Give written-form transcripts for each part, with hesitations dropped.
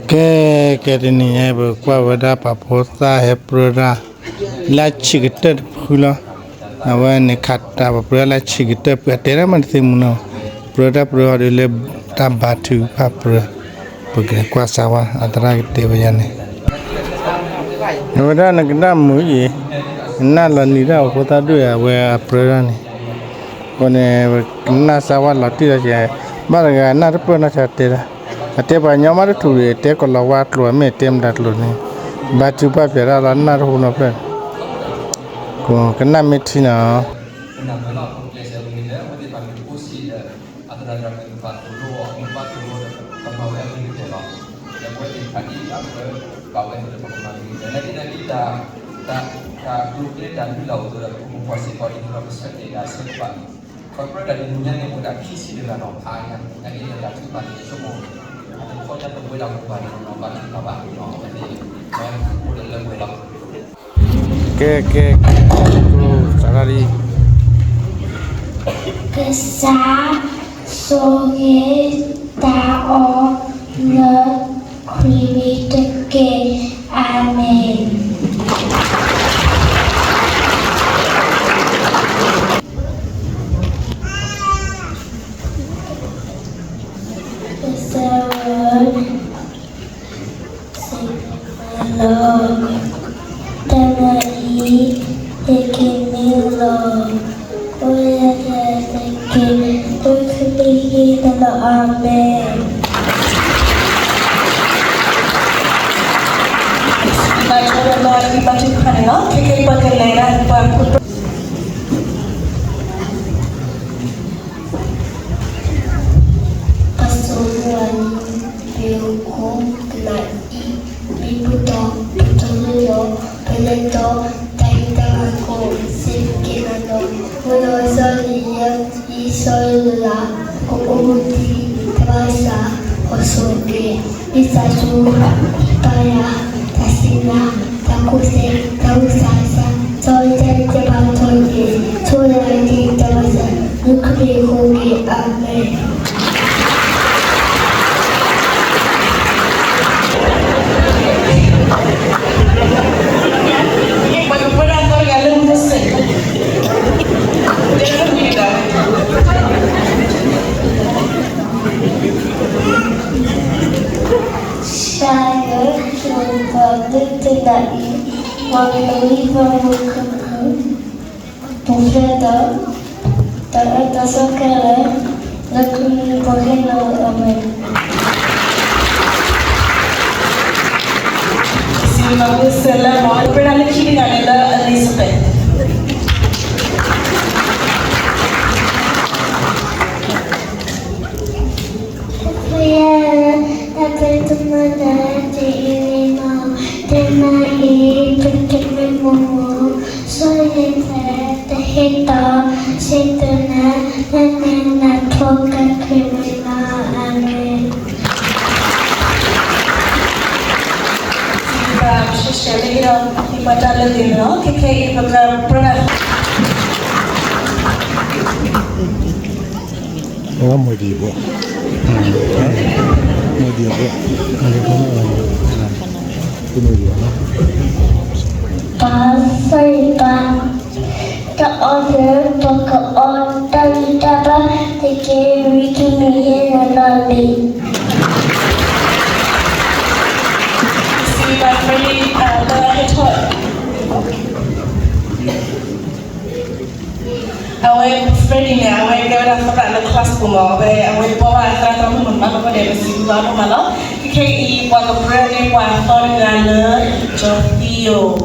ke ni e bo kwa wada pa posta he proda la chigte phula awa ne khatta ba proda la chigte patera man se muno proda pro le ta batu pa pro porque kwa sawa adra te bayane wada na gna mu ye na la ni da ko ta do ya we proda ni kone na sawa la ti ya ba ga na pro na cha te da ate ba nyama ru tu te ko la wa tlo me tem dat lo ni ba tu pa pe ra la na ru no pe ko kana me ti na Corporate dari dunia ni mudah kisi dengan orang yang ini adalah cuma semua. Kau jangan boleh lakukan orang kita bahu orang ini. Mereka boleh lebih lah. ke tu salari Kesah sore tao le krivit ke amen. Amen. Pasuruan dihukum lagi dibutuh betul betul tanganku sekian menolak isola kumudi terasa osoge bisa surat payah tasina takuse tausasa soalnya cepat soalnya soalnya terasa nukli hoki amen. Saya mencoba tidak melihat bufeta tak sekarang lagu boleh amen. Selamat selamat berada di sini adalah Elizabeth. oh mau di bu mau di bu ada kamu lagi ini dia pasai tak ada pakai dan dapat dikiri kini nanti. See my friend awak Freddie ni awak kena dapat nak kelas kumau, awak bawa antara tamu mana pada mesti bawa mana. KI buat Freddie buat Torgana Jofio.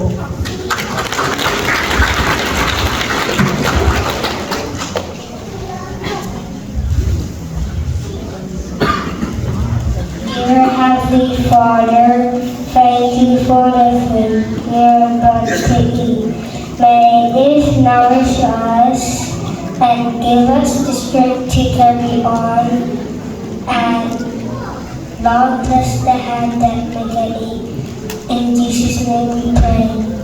Dear Heavenly Father, thank you for the food we are about to eat. May this nourish us and give us the strength to carry on, and Lord bless the hand that make it eat. In Jesus' name we pray.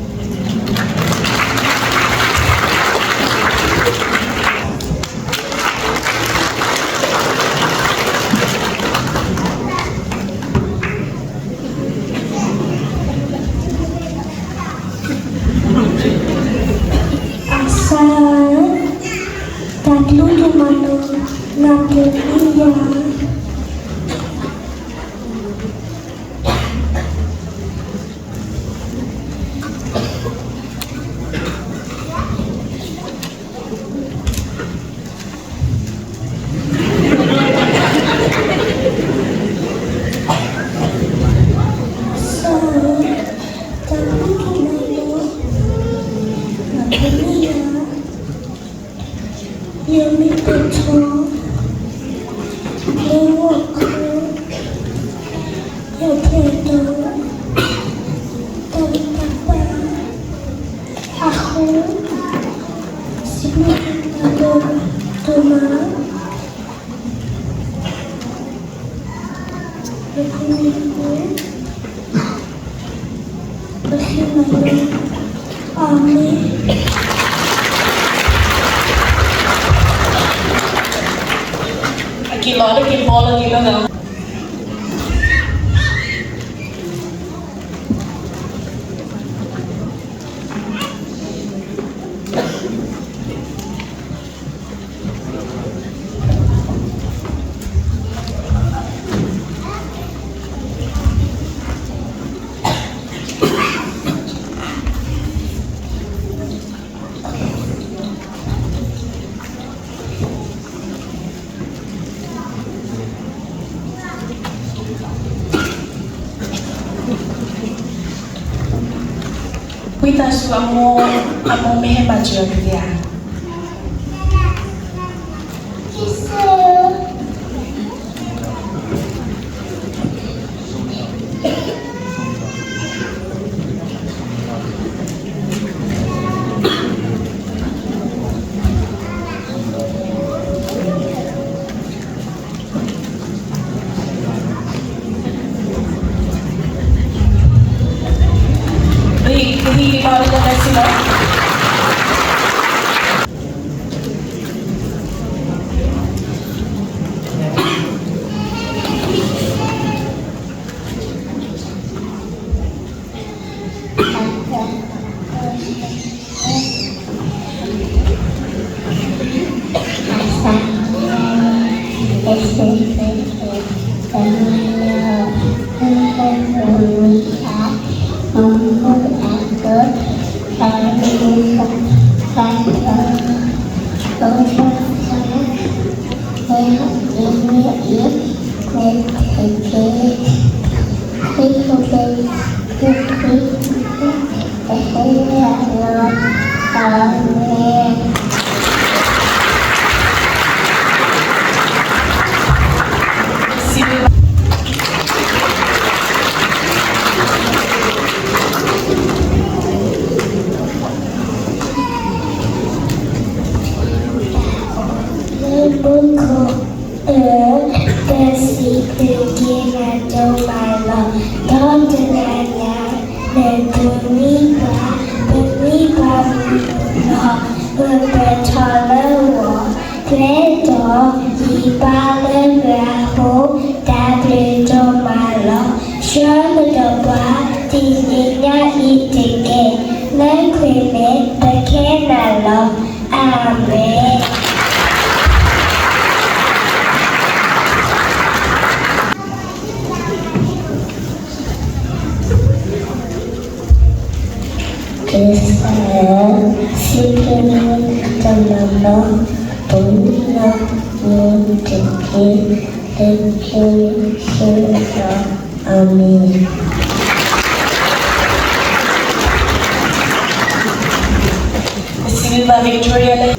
Napoleon.กินร้อนได้กินพอแล้วกินแล้วเนาะ Kita suka amo mehe baca dia. Hindi ba na sila? Amen. Silva Victoria.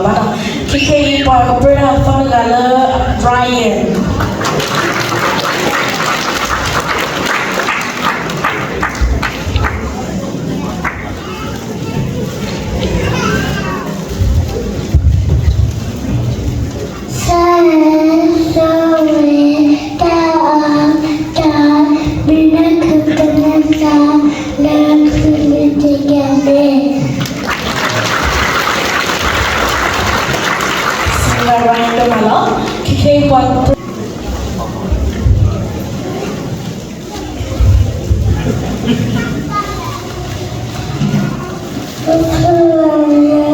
Mana KK Boy Brother Father Brian Brian Domalo KK Boy Amen.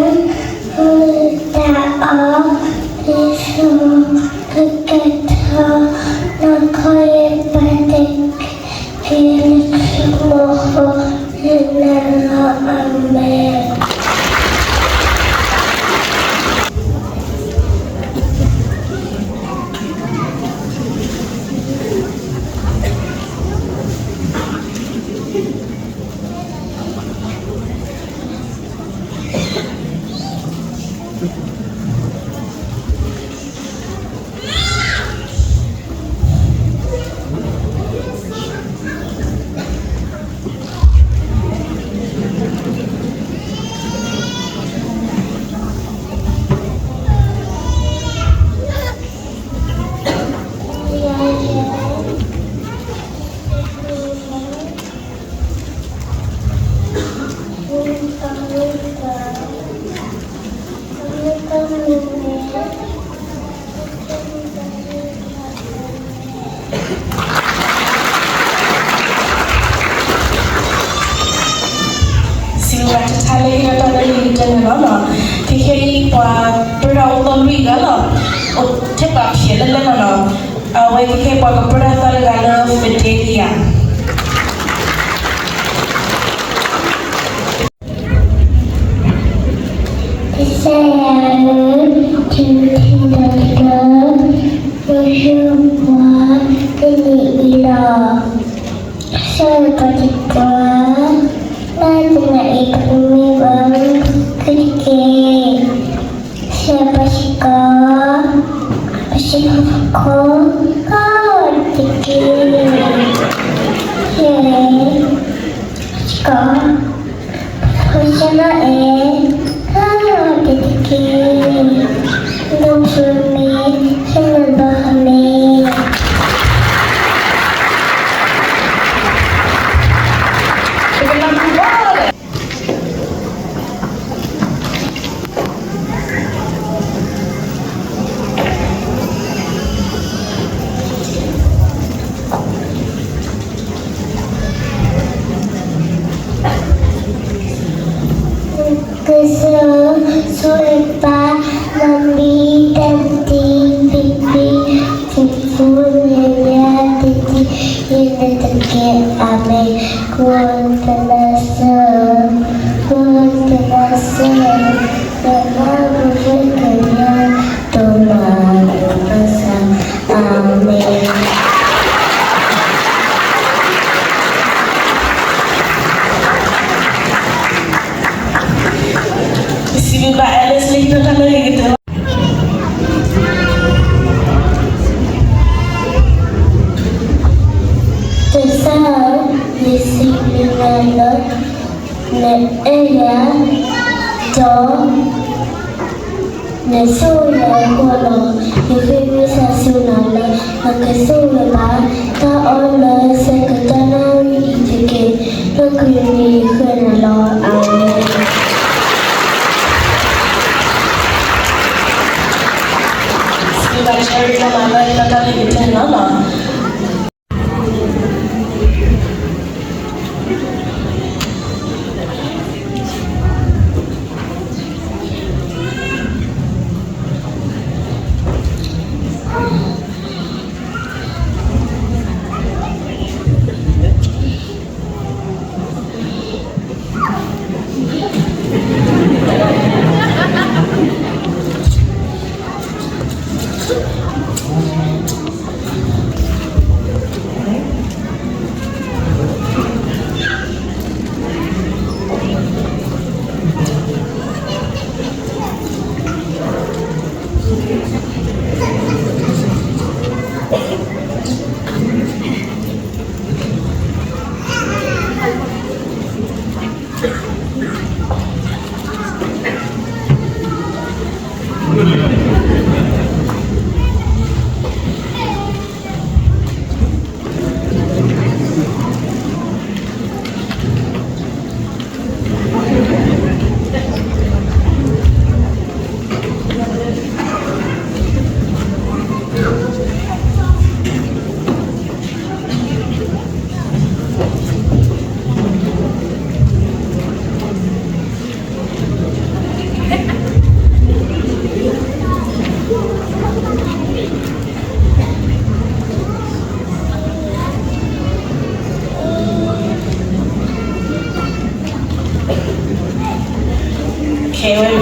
KK Boy Brother Tommy Galo Take up here and let alone away KK Boy Brother Galo Fidelia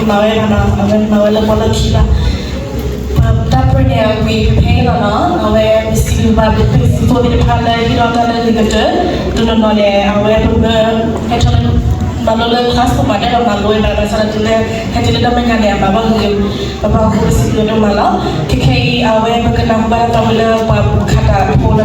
nawe mana awen nawe le bola kila tapnya we pay lana awe mesti ba before the pala hiro tala ligate tunan nole awe tuga hetan malole class ko pada na malole na sara tule hetile da menga ne baba ko mesti do mala keke awe ba kana ba tawla ba khata phola